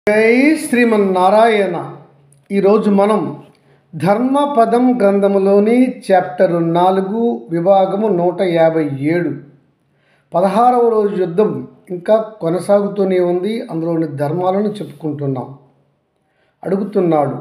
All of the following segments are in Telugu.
జై శ్రీమన్నారాయణ. ఈరోజు మనం ధర్మపదం గ్రంథములోని చాప్టర్ 4 విభాగము 157 16వ రోజు యుద్ధం ఇంకా కొనసాగుతూనే ఉంది. అందులోని ధర్మాలను చెప్పుకుంటున్నాం. అడుగుతున్నాడు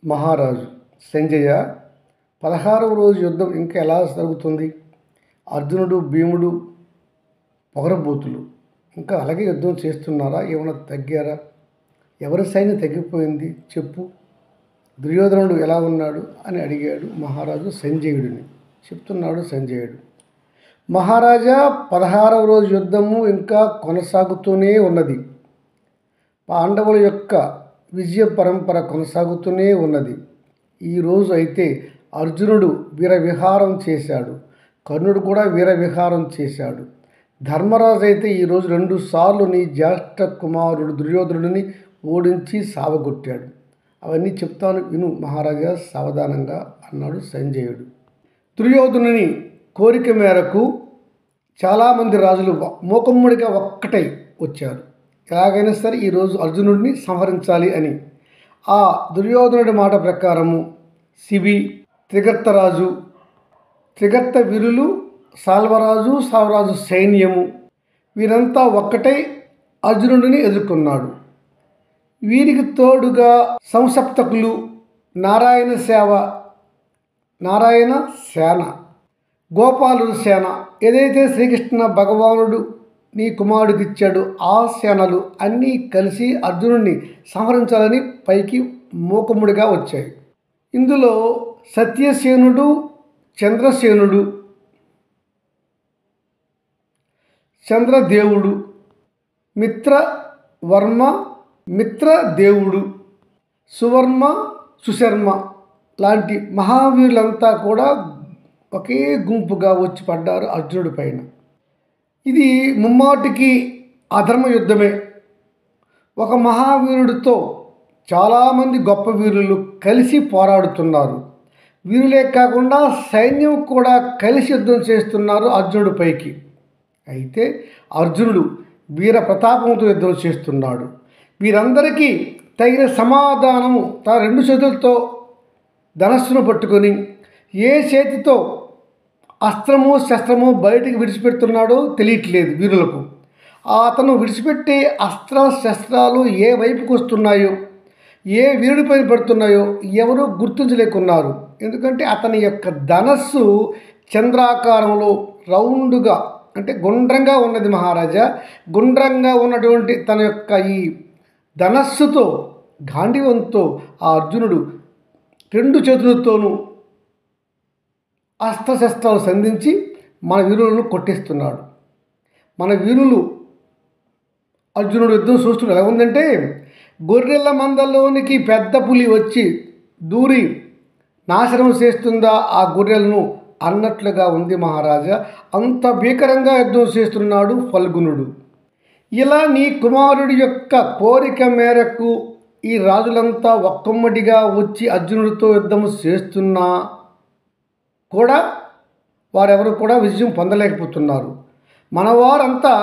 మహారాజు సంజయ, 16వ రోజు యుద్ధం ఇంకా ఎలా జరుగుతుంది? అర్జునుడు భీముడు పొగరబోతులు ఇంకా అలాగే యుద్ధం చేస్తున్నారా? ఏమైనా తగ్గారా? ఎవరి సైన్యం తగ్గిపోయింది చెప్పు, దుర్యోధనుడు ఎలా ఉన్నాడు అని అడిగాడు మహారాజు సంజయుడిని. చెప్తున్నాడు సంజయుడు, మహారాజా 16వ రోజు యుద్ధము ఇంకా కొనసాగుతూనే ఉన్నది. పాండవుల యొక్క విజయ పరంపర కొనసాగుతూనే ఉన్నది. ఈరోజు అయితే అర్జునుడు వీరవిహారం చేశాడు, కర్ణుడు కూడా వీరవిహారం చేశాడు. ధర్మరాజు అయితే ఈరోజు 2 సార్లు నీ జ్యేష్ఠ కుమారుడు దుర్యోధనుడిని ఓడించి సావగొట్టాడు. అవన్నీ చెప్తాను విను మహారాజా సావధానంగా అన్నాడు సంజయుడు. దుర్యోధనుని కోరిక మేరకు చాలామంది రాజులు మూకమ్ముడిగా ఒక్కటై వచ్చారు. ఎలాగైనా సరే ఈరోజు అర్జునుడిని సంహరించాలి అని. ఆ దుర్యోధనుడి మాట ప్రకారము శిబి, త్రిగర్తరాజు, త్రిగర్త వీరులు, సాల్వరాజు సైన్యము వీరంతా ఒక్కటై అర్జునుడిని ఎదుర్కొన్నాడు. వీరికి తోడుగా సంసప్తకులు, నారాయణ సేన, గోపాలుడు సేన, ఏదైతే శ్రీకృష్ణ భగవానుడు నీ కుమారుడికి ఇచ్చాడు ఆ సేనలు అన్నీ కలిసి అర్జునుడిని సంహరించాలని పైకి మూకముడిగా వచ్చాయి. ఇందులో సత్యసేనుడు, చంద్రసేనుడు, చంద్రదేవుడు, మిత్రదేవుడు, సువర్మ, సుశర్మ లాంటి మహావీరులంతా కూడా ఒకే గుంపుగా వచ్చి పడ్డారు అర్జునుడి పైన. ఇది ముమ్మాటికి అధర్మ యుద్ధమే. ఒక మహావీరుడితో చాలామంది గొప్ప వీరులు కలిసి పోరాడుతున్నారు. వీరులే కాకుండా సైన్యం కూడా కలిసి యుద్ధం చేస్తున్నారు అర్జునుడి పైకి. అయితే అర్జునుడు వీర ప్రతాపంతో యుద్ధం చేస్తున్నాడు. వీరందరికీ తగిన సమాధానము తన 2 చేతులతో ధనస్సును పట్టుకొని ఏ చేతితో అస్త్రము శస్త్రము బయటికి విడిచిపెడుతున్నాడో తెలియట్లేదు వీరులకు. అతను విడిచిపెట్టే అస్త్ర శస్త్రాలు ఏ వైపుకు వస్తున్నాయో, ఏ వీరుడి పైన పడుతున్నాయో ఎవరూ గుర్తించలేకున్నారు. ఎందుకంటే అతని యొక్క ధనస్సు చంద్రాకారంలో రౌండ్గా అంటే గుండ్రంగా ఉన్నది మహారాజా. గుండ్రంగా ఉన్నటువంటి తన యొక్క ఈ ధనస్సుతో గాంధీవంతో ఆ అర్జునుడు 2 చేతులతోనూ అస్త్రశస్త్రాలు సంధించి మన వీరులను కొట్టిస్తున్నాడు. మన వీరులు అర్జునుడు యుద్ధం చూస్తున్న ఎలా ఉందంటే, గొర్రెల మందలోనికి పెద్ద పులి వచ్చి దూరి నాశనం చేస్తుందా ఆ గొర్రెలను అన్నట్లుగా ఉంది మహారాజా. అంత భీకరంగా యుద్ధం చేస్తున్నాడు ఫల్గునుడు. ఇలా నీ కుమారుడి యొక్క కోరిక మేరకు ఈ రాజులంతా ఒక్కమ్మడిగా వచ్చి అర్జునుడితో యుద్ధం చేస్తున్నా కూడా వారెవరు కూడా విజయం పొందలేకపోతున్నారు. మనవారంతా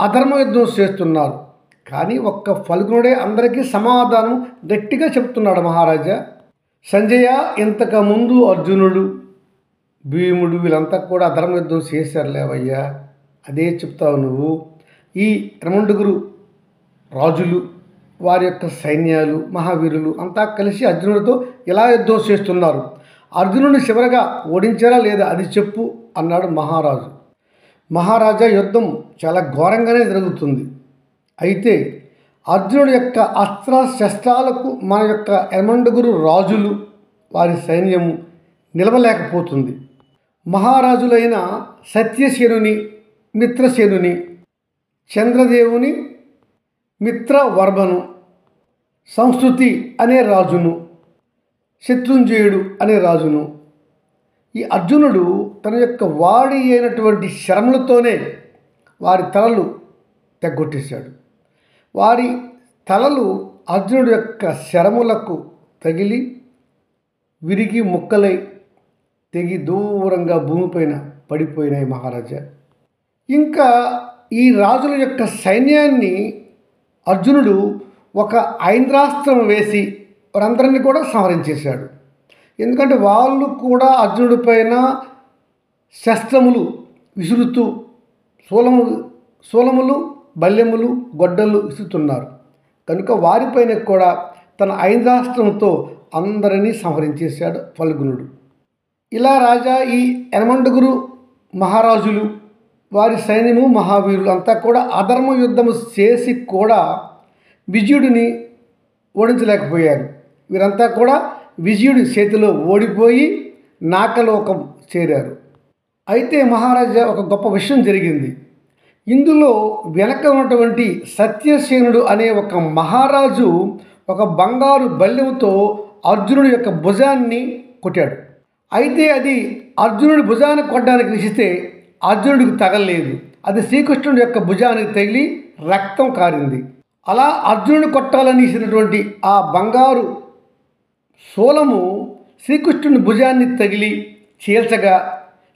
అధర్మ యుద్ధం చేస్తున్నారు. కానీ ఒక్క ఫల్గునుడే అందరికీ సమాధానం గట్టిగా చెప్తున్నాడు మహారాజా. సంజయ, ఇంతకుముందు అర్జునుడు, భీముడు వీళ్ళంతా కూడా అధర్మ యుద్ధం చేశారులేవయ్యా. అదే చెప్తావు నువ్వు. ఈ 2 రాజులు, వారి యొక్క సైన్యాలు, మహావీరులు అంతా కలిసి అర్జునుడితో ఎలా యుద్ధం చేస్తున్నారు? అర్జునుడిని చివరగా ఓడించారా లేదా అది చెప్పు అన్నాడు మహారాజు. మహారాజా, యుద్ధం చాలా ఘోరంగానే జరుగుతుంది. అయితే అర్జునుడి యొక్క అస్త్ర శస్త్రాలకు మన యొక్క 2 రాజులు, వారి సైన్యము నిలవలేకపోతుంది. మహారాజులైన సత్యసేనుని, మిత్రసేనుని, చంద్రదేవుని, మిత్రవర్మను, సంస్కృతి అనే రాజును, శత్రుంజయుడు అనే రాజును ఈ అర్జునుడు తన యొక్క వాడి అయినటువంటి శరములతోనే వారి తలలు తెగ్గొట్టేశాడు. వారి తలలు అర్జునుడి యొక్క శరములకు తగిలి విరిగి ముక్కలై తెగి దూరంగా భూమిపైన పడిపోయినాయి మహారాజా. ఇంకా ఈ రాజుల యొక్క సైన్యాన్ని అర్జునుడు ఒక ఐంద్రాస్త్రం వేసి వారందరినీ కూడా సంహరించేశాడు. ఎందుకంటే వాళ్ళు కూడా అర్జునుడి పైన శస్త్రములు విసురుతూ శూలములు బల్లెములు గొడ్డలు విసురుతున్నారు. కనుక వారిపైన కూడా తన ఐంద్రాస్త్రంతో అందరినీ సంహరించేశాడు ఫల్గునుడు. ఇలా రాజా ఈ 89 మహారాజులు వారి సైన్యము మహావీరులు అంతా కూడా అధర్మ యుద్ధము చేసి కూడా విజయుడిని ఓడించలేకపోయారు. వీరంతా కూడా విజయుడి చేతిలో ఓడిపోయి నాకలోకం చేరారు. అయితే మహారాజా ఒక గొప్ప విషయం జరిగింది. ఇందులో వెనక ఉన్నటువంటి సత్యసేనుడు అనే ఒక మహారాజు ఒక బంగారు బల్లెంతో అర్జునుడి యొక్క భుజాన్ని కొట్టాడు. అయితే అది అర్జునుడి భుజాన్ని కొట్టడానికి విసిస్తే అర్జునుడికి తగలలేదు. అది శ్రీకృష్ణుడి యొక్క భుజానికి తగిలి రక్తం కారింది. అలా అర్జునుడిని కొట్టాలని ఇచ్చినటువంటి ఆ బంగారు శూలము శ్రీకృష్ణుని భుజాన్ని తగిలి చీల్చగా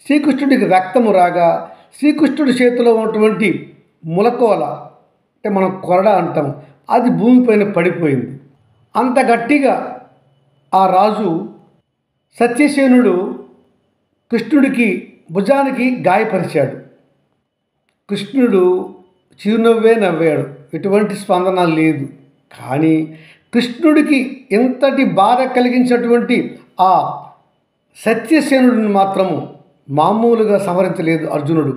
శ్రీకృష్ణుడికి రక్తము రాగా శ్రీకృష్ణుడి చేతిలో ఉన్నటువంటి ములకోల అంటే మనం కొరడ అంటాం, అది భూమిపైన పడిపోయింది. అంత గట్టిగా ఆ రాజు సత్యసేనుడు కృష్ణుడికి భుజానికి గాయపరిచాడు. కృష్ణుడు చిరునవ్వే నవ్వాడు, ఎటువంటి స్పందన లేదు. కానీ కృష్ణుడికి ఎంతటి బాధ కలిగించినటువంటి ఆ సత్యసేనుడిని మాత్రము మామూలుగా సంహరించలేదు అర్జునుడు.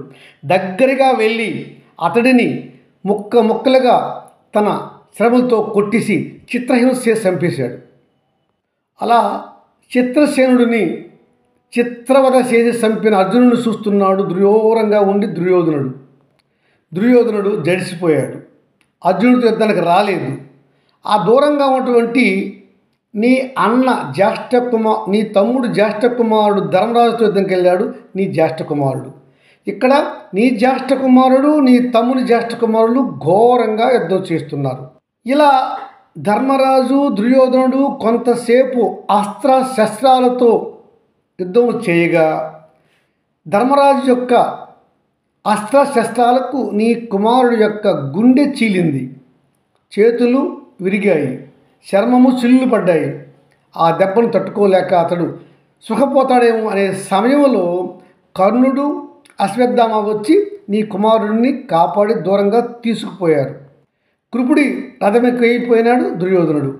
దగ్గరగా వెళ్ళి అతడిని ముక్కలుగా తన శ్రమలతో కొట్టేసి చిత్రహింస చేసి చంపేశాడు. అలా చిత్రసేనుడిని చిత్రవధ చేసి చంపిన అర్జునుడిని చూస్తున్నాడు దూరంగా ఉండి దుర్యోధనుడు జడిసిపోయాడు. అర్జునుడితో యుద్ధానికి రాలేదు. ఆ దూరంగా ఉన్నటువంటి నీ తమ్ముడు జ్యేష్ఠ కుమారుడు ధర్మరాజుతో యుద్ధంకి వెళ్ళాడు. నీ జ్యేష్ఠ కుమారుడు ఇక్కడ నీ జ్యేష్ఠ కుమారుడు నీ తమ్ముని జ్యేష్ఠ కుమారులు ఘోరంగా యుద్ధం చేస్తున్నారు. ఇలా ధర్మరాజు దుర్యోధనుడు కొంతసేపు అస్త్ర శస్త్రాలతో యుద్ధం చేయగా ధర్మరాజు యొక్క అస్త్ర శస్త్రాలకు నీ కుమారుడు యొక్క గుండె చీలింది, చేతులు విరిగాయి, చర్మము చిల్లు పడ్డాయి. ఆ దెబ్బను తట్టుకోలేక అతడు సుఖపోతాడేమో అనే సమయంలో కర్ణుడు అశ్వత్థామ వచ్చి నీ కుమారుడిని కాపాడి దూరంగా తీసుకుపోయారు. కృపుడి రథమెక్కి అయిపోయినాడు దుర్యోధనుడు.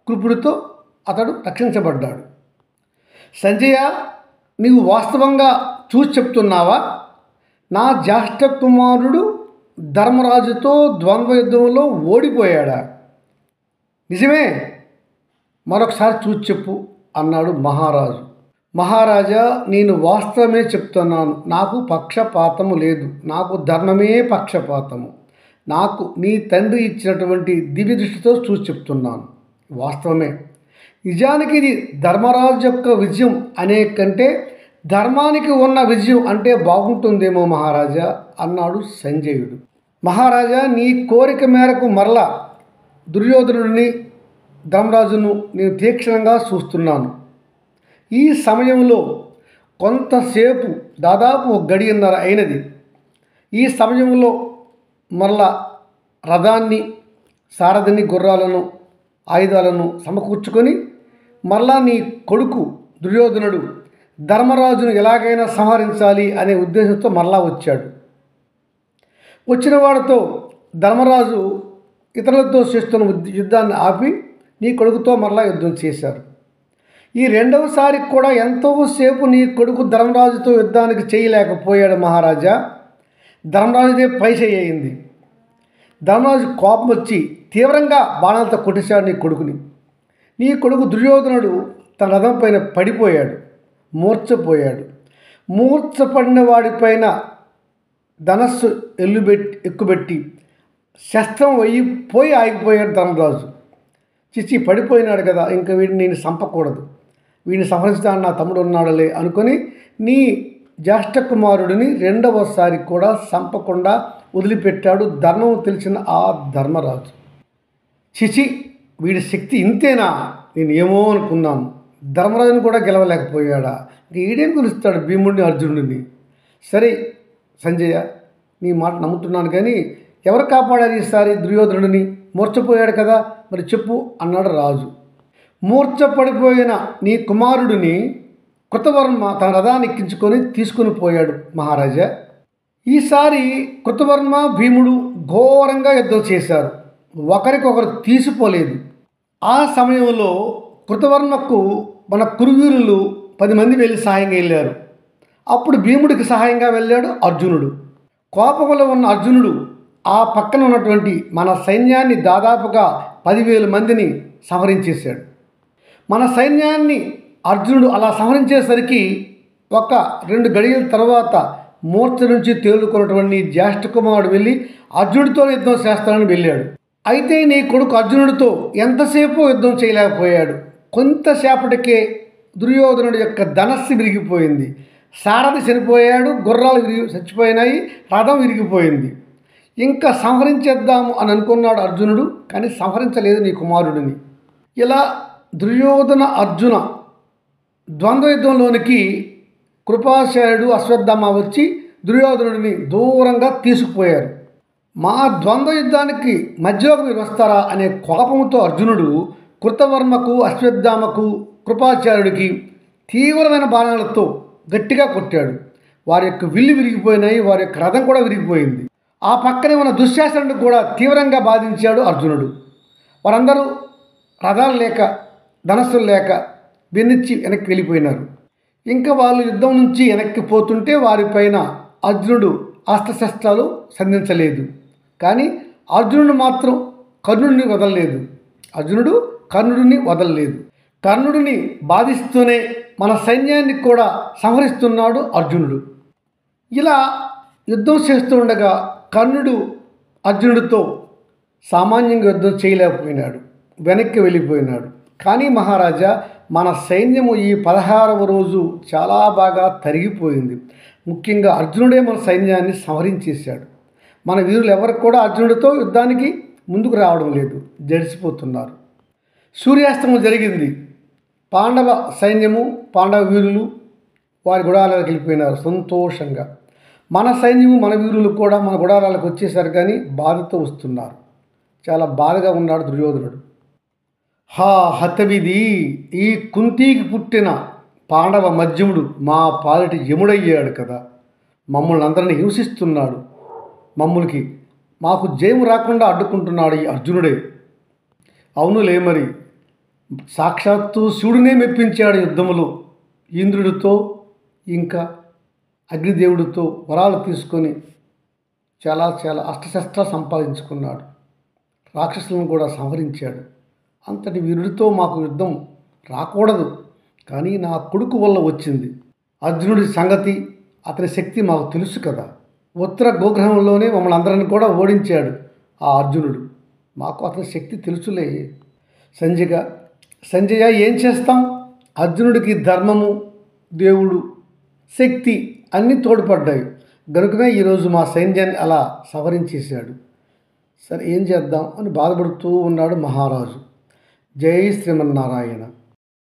కృపుడితో అతడు రక్షించబడ్డాడు. సంజయ, నీవు వాస్తవంగా చూసి చెప్తున్నావా? నా జ్యేష్ఠ కుమారుడు ధర్మరాజుతో ద్వంద్వ యుద్ధంలో ఓడిపోయాడా? నిజమే, మరొకసారి చూసి చెప్పు అన్నాడు మహారాజు. మహారాజా, నేను వాస్తవమే చెప్తున్నాను. నాకు పక్షపాతము లేదు. నాకు ధర్మమే పక్షపాతము. నాకు నీ తండ్రి ఇచ్చినటువంటి దివ్య దృష్టితో చూసి చెప్తున్నాను. వాస్తవమే. నిజానికి ఇది ధర్మరాజు యొక్క విజయం అనే కంటే ధర్మానికి ఉన్న విజయం అంటే బాగుంటుందేమో మహారాజా అన్నాడు సంజయుడు. మహారాజా, నీ కోరిక మేరకు మరలా దుర్యోధనుడిని ధర్మరాజును నేను తీక్షణంగా చూస్తున్నాను. ఈ సమయంలో కొంతసేపు దాదాపు 1 గడియన్నర అయినది. ఈ సమయంలో మరలా రథాన్ని, సారథిని, గుర్రాలను, ఆయుధాలను సమకూర్చుకొని మరలా నీ కొడుకు దుర్యోధనుడు ధర్మరాజును ఎలాగైనా సంహరించాలి అనే ఉద్దేశంతో మరలా వచ్చాడు. వచ్చిన వాడితో ధర్మరాజు ఇతరులతో చేస్తున్న యుద్ధాన్ని ఆపి నీ కొడుకుతో మరలా యుద్ధం చేశారు. ఈ రెండవసారి కూడా ఎంతోసేపు నీ కొడుకు ధర్మరాజుతో యుద్ధానికి చేయలేకపోయాడు మహారాజా. ధర్మరాజుదే పై చేయి అయింది. ధర్మరాజు కోపం వచ్చి తీవ్రంగా బాణాలతో కొట్టేశాడు నీ కొడుకుని. నీ కొడుకు దుర్యోధనుడు తన రథం పైన పడిపోయాడు, మూర్ఛపోయాడు. మూర్ఛపడిన వాడిపైన ధనస్సు ఎక్కుబెట్టి శస్త్రం పోయి ఆగిపోయాడు ధర్మరాజు. చిచ్చి పడిపోయినాడు కదా, ఇంకా వీడిని నేను చంపకూడదు, వీడిని సంహరించడానికి నా తమ్ముడు ఉన్నాడులే అనుకొని నీ జ్యేష్ఠ కుమారుడిని రెండవసారి కూడా చంపకుండా వదిలిపెట్టాడు ధర్మం తెలిసిన ఆ ధర్మరాజు. చిచి, వీడి శక్తి ఇంతేనా, నేను ఏమో అనుకున్నాను. ధర్మరాజుని కూడా గెలవలేకపోయాడా, వీడేం పిలుస్తాడు భీముడిని అర్జునుడిని. సరే సంజయ, నీ మాట నమ్ముతున్నాను, కానీ ఎవరు కాపాడారు ఈసారి దుర్యోధనుడిని? మూర్ఛపోయాడు కదా, మరి చెప్పు అన్నాడు రాజు. మూర్ఛపడిపోయిన నీ కుమారుడిని కృతవర్మ తన రథాన్ని ఎక్కించుకొని తీసుకుని పోయాడు మహారాజా. ఈసారి కృతవర్మ భీముడు ఘోరంగా యుద్ధం చేశారు. ఒకరికొకరు తీసిపోలేదు. ఆ సమయంలో కృతవర్మకు మన కురువీరులు 10 మంది వెళ్ళి సహాయంగా వెళ్ళారు. అప్పుడు భీముడికి సహాయంగా వెళ్ళాడు అర్జునుడు. కోపంలో ఉన్న అర్జునుడు ఆ పక్కన ఉన్నటువంటి మన సైన్యాన్ని దాదాపుగా 10,000 మందిని సంహరించేశాడు. మన సైన్యాన్ని అర్జునుడు అలా సంహరించేసరికి 1-2 గడియల తర్వాత మూర్ఛ నుంచి తేలుకున్నటువంటి జ్యేష్ఠ కుమారుడు వెళ్ళి అర్జునుడితో యుద్ధం చేస్తానని వెళ్ళాడు. అయితే నీ కొడుకు అర్జునుడితో ఎంతసేపు యుద్ధం చేయలేకపోయాడు. కొంతసేపటికే దుర్యోధనుడి యొక్క ధనస్సు విరిగిపోయింది. సారథి చనిపోయాడు, గుర్రాలు చచ్చిపోయినాయి, రథం విరిగిపోయింది. ఇంకా సంహరించేద్దాము అని అనుకున్నాడు అర్జునుడు, కానీ సంహరించలేదు నీ కుమారుడిని. ఇలా దుర్యోధన అర్జున ద్వంద్వ యుద్ధంలోనికి కృపాచార్యుడు అశ్వత్థామ వచ్చి దుర్యోధనుడిని దూరంగా తీసుకుపోయారు. మా ద్వంద్వ యుద్ధానికి మధ్యలోకి మీరు వస్తారా అనే కోపంతో అర్జునుడు కృతవర్మకు, అశ్వత్థామకు, కృపాచార్యుడికి తీవ్రమైన బాణాలతో గట్టిగా కొట్టాడు. వారి యొక్క విల్లు విరిగిపోయినాయి, వారి యొక్క రథం కూడా విరిగిపోయింది. ఆ పక్కనే ఉన్న దుశ్శాసనుడిని కూడా తీవ్రంగా బాధించాడు అర్జునుడు. వారందరూ రథాలు లేక, ధనస్సులు లేక బెన్నిచ్చి వెనక్కి వెళ్ళిపోయినారు. ఇంకా వాళ్ళు యుద్ధం నుంచి వెనక్కి పోతుంటే వారిపైన అర్జునుడు అస్త్రశస్త్రాలు సంధించలేదు. కానీ అర్జునుడు మాత్రం కర్ణుడిని వదలలేదు. అర్జునుడు కర్ణుడిని వదలలేదు. కర్ణుడిని బాధిస్తూనే మన సైన్యాన్ని కూడా సంహరిస్తున్నాడు అర్జునుడు. ఇలా యుద్ధం చేస్తూ ఉండగా కర్ణుడు అర్జునుడితో సామాన్యంగా యుద్ధం చేయలేకపోయినాడు, వెనక్కి వెళ్ళిపోయినాడు. కానీ మహారాజా, మన సైన్యము ఈ 16వ రోజు చాలా బాగా తరిగిపోయింది. ముఖ్యంగా అర్జునుడే మన సైన్యాన్ని సంహరించేశాడు. మన వీరులు ఎవరికి కూడా అర్జునుడితో యుద్ధానికి ముందుకు రావడం లేదు, జడిసిపోతున్నారు. సూర్యాస్తమం జరిగింది. పాండవ సైన్యము, పాండవ వీరులు వారి గుడారాలకు వెళ్ళిపోయినారు సంతోషంగా. మన సైన్యము, మన వీరులు కూడా మన గుడారాలకు వచ్చేసారు, కానీ బాధతో వస్తున్నారు. చాలా బాధగా ఉన్నాడు దుర్యోధనుడు. హతవిధి, ఈ కుంతికి పుట్టిన పాండవ మధ్యముడు మా పాలిటి యముడయ్యాడు కదా, మమ్మల్ని అందరినీ హింసిస్తున్నాడు, మాకు జయము రాకుండా అడ్డుకుంటున్నాడు ఈ అర్జునుడే. అవునులే, మరి సాక్షాత్తు శివుడినే మెప్పించాడు యుద్ధములో. ఇంద్రుడితో ఇంకా అగ్నిదేవుడితో వరాలు తీసుకొని చాలా అస్త్రశస్త్రాలు సంపాదించుకున్నాడు. రాక్షసులను కూడా సంహరించాడు. అంతటి వీరుడితో మాకు యుద్ధం రాకూడదు, కానీ నా కొడుకు వల్ల వచ్చింది. అర్జునుడి సంగతి, అతని శక్తి మాకు తెలుసు కదా. ఉత్తర గోగ్రహంలోనే మమ్మల్ని అందరిని కూడా ఓడించాడు ఆ అర్జునుడు. మాకు అతని శక్తి తెలుసులే. సంజయ, ఏం చేస్తాం? అర్జునుడికి ధర్మము, దేవుడు, శక్తి అన్నీ తోడ్పడ్డాయి. గనుకనే ఈరోజు మా సైన్యాన్ని అలా సవరించేశాడు. సరే, ఏం చేద్దాం అని బాధపడుతూ ఉన్నాడు మహారాజు. జై శ్రీమన్నారాయణ.